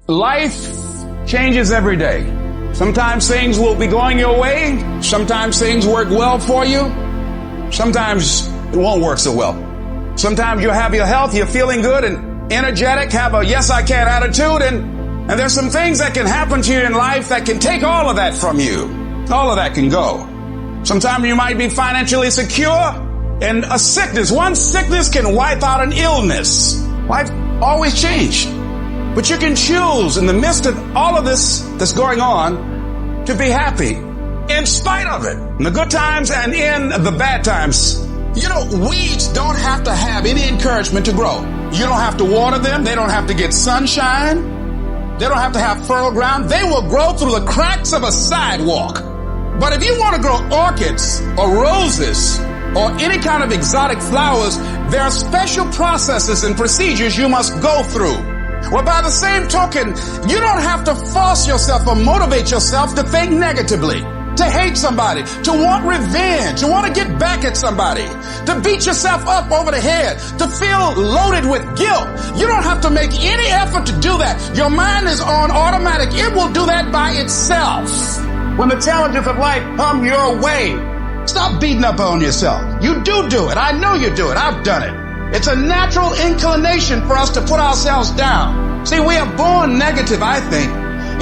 Life changes every day. Sometimes things will be going your way. Sometimes things work well for you. Sometimes it won't work so well. Sometimes you'll have your health, you're feeling good and energetic, have a yes I can attitude, and there's some things that can happen to you in life that can take all of that from you. All of that can go. Sometimes you might be financially secure, and a sickness, one sickness can wipe out an illness. Life always changes. But you can choose in the midst of all of this that's going on to be happy in spite of it. In the good times and in the bad times. You know, weeds don't have to have any encouragement to grow. You don't have to water them. They don't have to get sunshine. They don't have to have fertile ground. They will grow through the cracks of a sidewalk. But if you want to grow orchids or roses or any kind of exotic flowers, there are special processes and procedures you must go through. Well, by the same token, you don't have to force yourself or motivate yourself to think negatively, to hate somebody, to want revenge, to want to get back at somebody, to beat yourself up over the head, to feel loaded with guilt. You don't have to make any effort to do that. Your mind is on automatic. It will do that by itself. When the challenges of life come your way, stop beating up on yourself. You do it. I know you do it. I've done it. It's a natural inclination for us to put ourselves down. See, we are born negative, I think,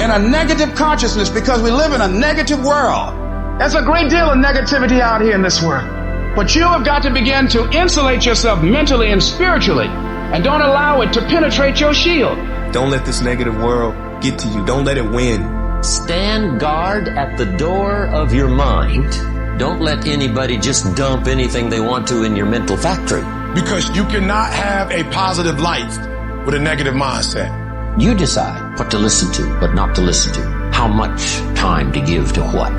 in a negative consciousness because we live in a negative world. There's a great deal of negativity out here in this world. But you have got to begin to insulate yourself mentally and spiritually, and don't allow it to penetrate your shield. Don't let this negative world get to you. Don't let it win. Stand guard at the door of your mind. Don't let anybody just dump anything they want to in your mental factory. Because you cannot have a positive life with a negative mindset. You decide what to listen to, what not to listen to. How much time to give to what.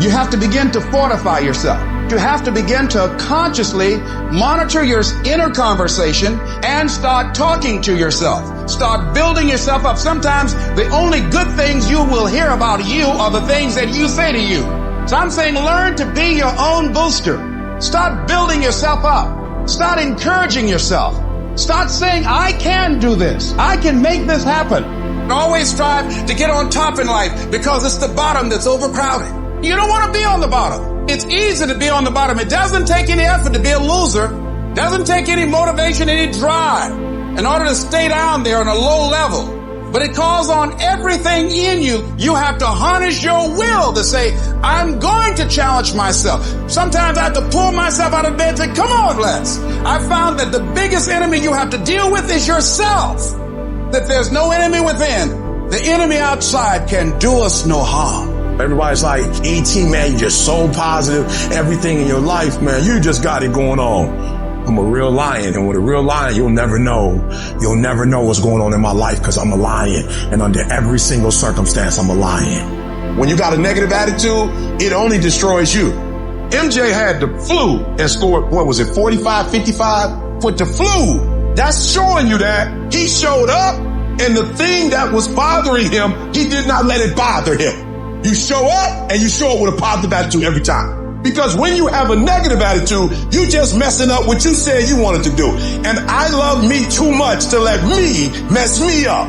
You have to begin to fortify yourself. You have to begin to consciously monitor your inner conversation and start talking to yourself. Start building yourself up. Sometimes the only good things you will hear about you are the things that you say to you. So I'm saying learn to be your own booster. Start building yourself up. Start encouraging yourself. Start saying, I can do this. I can make this happen. Always strive to get on top in life because it's the bottom that's overcrowded. You don't want to be on the bottom. It's easy to be on the bottom. It doesn't take any effort to be a loser. It doesn't take any motivation, any drive in order to stay down there on a low level. But it calls on everything in you. You have to harness your will to say, I'm going to challenge myself. Sometimes I have to pull myself out of bed and say, come on, Les. I found that the biggest enemy you have to deal with is yourself. That there's no enemy within. The enemy outside can do us no harm. Everybody's like, E.T., man, you're just so positive. Everything in your life, man, you just got it going on. I'm a real lion, and with a real lion, you'll never know what's going on in my life because I'm a lion, and under every single circumstance, I'm a lion. When you got a negative attitude, it only destroys you. MJ had the flu and scored, 45, 55 with the flu. That's showing you that he showed up, and the thing that was bothering him, he did not let it bother him. You show up, and you show up with a positive attitude every time. Because when you have a negative attitude, you just messing up what you said you wanted to do. And I love me too much to let me mess me up.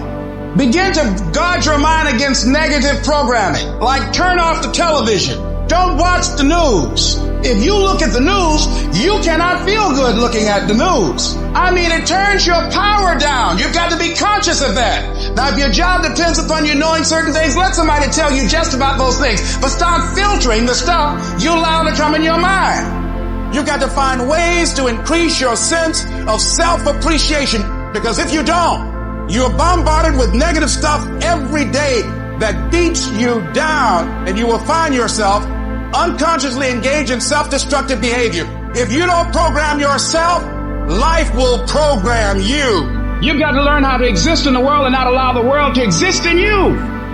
Begin to guard your mind against negative programming. Like turn off the television. Don't watch the news. If you look at the news, you cannot feel good looking at the news. I mean, it turns your power down. You've got to be conscious of that. Now, if your job depends upon you knowing certain things, let somebody tell you just about those things. But start filtering the stuff you allow to come in your mind. You've got to find ways to increase your sense of self-appreciation. Because if you don't, you're bombarded with negative stuff every day that beats you down, and you will find yourself unconsciously engaged in self-destructive behavior. If you don't program yourself, life will program you. You've got to learn how to exist in the world and not allow the world to exist in you.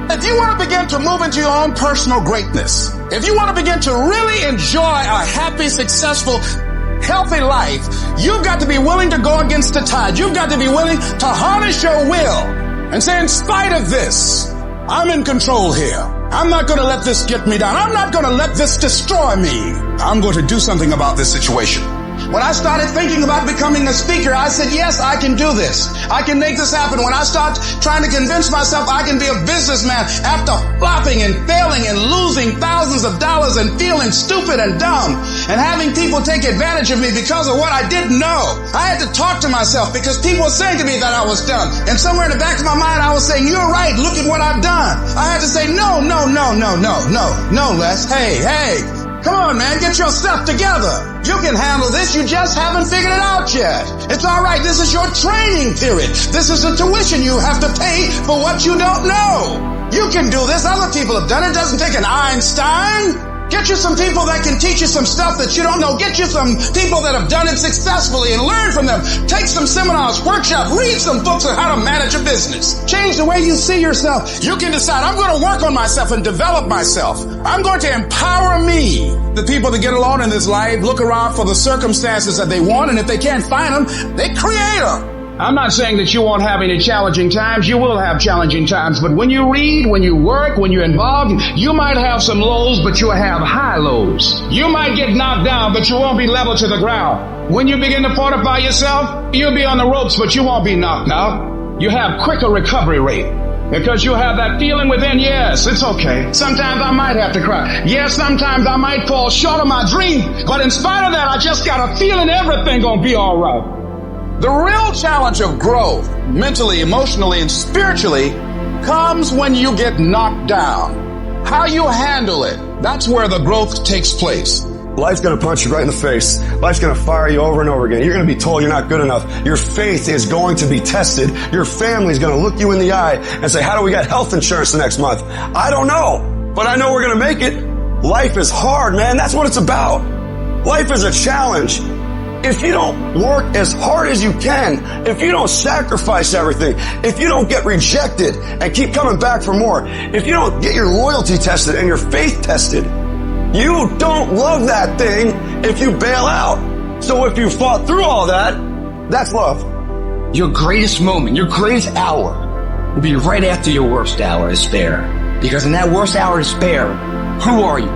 If you want to begin to move into your own personal greatness, if you want to begin to really enjoy a happy, successful, healthy life, you've got to be willing to go against the tide. You've got to be willing to harness your will and say, in spite of this, I'm in control here. I'm not going to let this get me down. I'm not going to let this destroy me. I'm going to do something about this situation. When I started thinking about becoming a speaker, I said, yes, I can do this. I can make this happen. When I start trying to convince myself I can be a businessman after flopping and failing and losing thousands of dollars and feeling stupid and dumb and having people take advantage of me because of what I didn't know, I had to talk to myself because people were saying to me that I was done. And somewhere in the back of my mind, I was saying, you're right. Look at what I've done. I had to say, no, Les. Hey. Come on, man, get your stuff together. You can handle this, you just haven't figured it out yet. It's alright, this is your training period. This is the tuition you have to pay for what you don't know. You can do this, other people have done it. It doesn't take an Einstein. Get you some people that can teach you some stuff that you don't know. Get you some people that have done it successfully and learn from them. Take some seminars, workshops, read some books on how to manage a business. Change the way you see yourself. You can decide, I'm going to work on myself and develop myself. I'm going to empower me. The people that get along in this life look around for the circumstances that they want, and if they can't find them, they create them. I'm not saying that you won't have any challenging times. You will have challenging times. But when you read, when you work, when you're involved, you might have some lows, but you'll have high lows. You might get knocked down, but you won't be level to the ground. When you begin to fortify yourself, you'll be on the ropes, but you won't be knocked out. You have quicker recovery rate. Because you have that feeling within, yes, it's okay. Sometimes I might have to cry. Yes, sometimes I might fall short of my dream. But in spite of that, I just got a feeling everything gonna be all right. The real challenge of growth, mentally, emotionally, and spiritually, comes when you get knocked down. How you handle it, that's where the growth takes place. Life's gonna punch you right in the face. Life's gonna fire you over and over again. You're gonna be told you're not good enough. Your faith is going to be tested. Your family's gonna look you in the eye and say, how do we get health insurance the next month? I don't know, but I know we're gonna make it. Life is hard, man. That's what it's about. Life is a challenge. If you don't work as hard as you can, if you don't sacrifice everything, if you don't get rejected and keep coming back for more, if you don't get your loyalty tested and your faith tested, you don't love that thing if you bail out. So if you fought through all that, that's love. Your greatest moment, your greatest hour will be right after your worst hour of despair. Because in that worst hour of despair, who are you?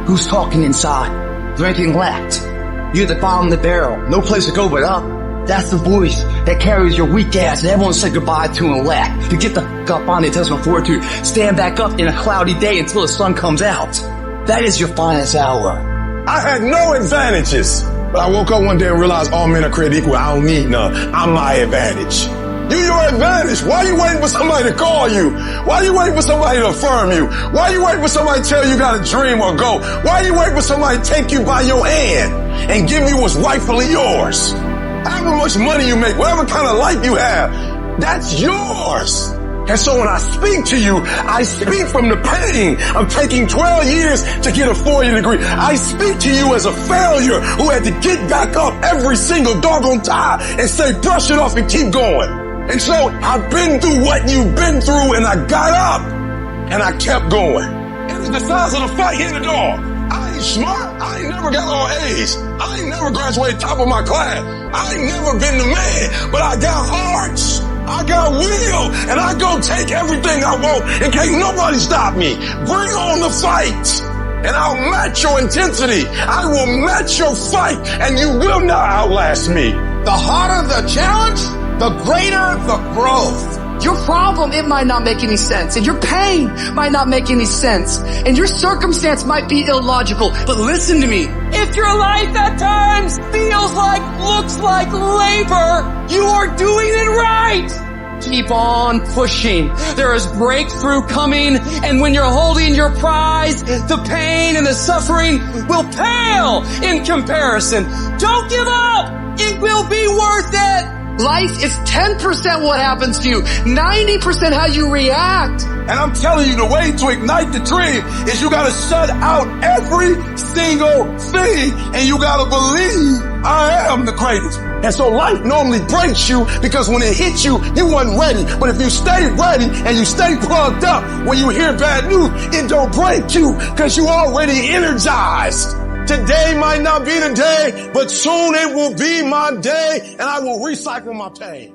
Who's talking inside? Is there anything left? You're at the bottom of the barrel. No place to go but up. That's the voice that carries your weak ass and everyone said goodbye to and left. To get the f*** up on it, tell some fortitude. Stand back up in a cloudy day until the sun comes out. That is your finest hour. I had no advantages. But I woke up one day and realized all men are created equal. I don't need none. I'm my advantage. You your advantage. Why are you waiting for somebody to call you? Why are you waiting for somebody to affirm you? Why are you waiting for somebody to tell you got a dream or go? Why are you waiting for somebody to take you by your hand and give you what's rightfully yours? However much money you make, whatever kind of life you have, that's yours. And so when I speak to you, I speak from the pain of taking 12 years to get a 4-year degree. I speak to you as a failure who had to get back up every single doggone time and say, brush it off and keep going. And so I've been through what you've been through, and I got up and I kept going. And it's the size of the fight in the door. I ain't smart. I ain't never got all A's. I ain't never graduated top of my class. I ain't never been the man, but I got hearts. I got will, and I go take everything I want, and can't nobody stop me. Bring on the fight, and I'll match your intensity. I will match your fight, and you will not outlast me. The harder the challenge, the greater the growth. Your problem, it might not make any sense, and your pain might not make any sense, and your circumstance might be illogical, but listen to me. If your life at times feels like, looks like labor, you are doing it right. Keep on pushing. There is breakthrough coming, and when you're holding your prize, the pain and the suffering will pale in comparison. Don't give up. It will be worth it. Life is 10% what happens to you, 90% how you react. And I'm telling you, the way to ignite the dream is you gotta shut out every single thing, and you gotta believe I am the greatest. And so life normally breaks you because when it hits you, you wasn't ready. But if you stay ready and you stay plugged up, when you hear bad news, it don't break you because you already energized. Today might not be the day, but soon it will be my day, and I will recycle my pain.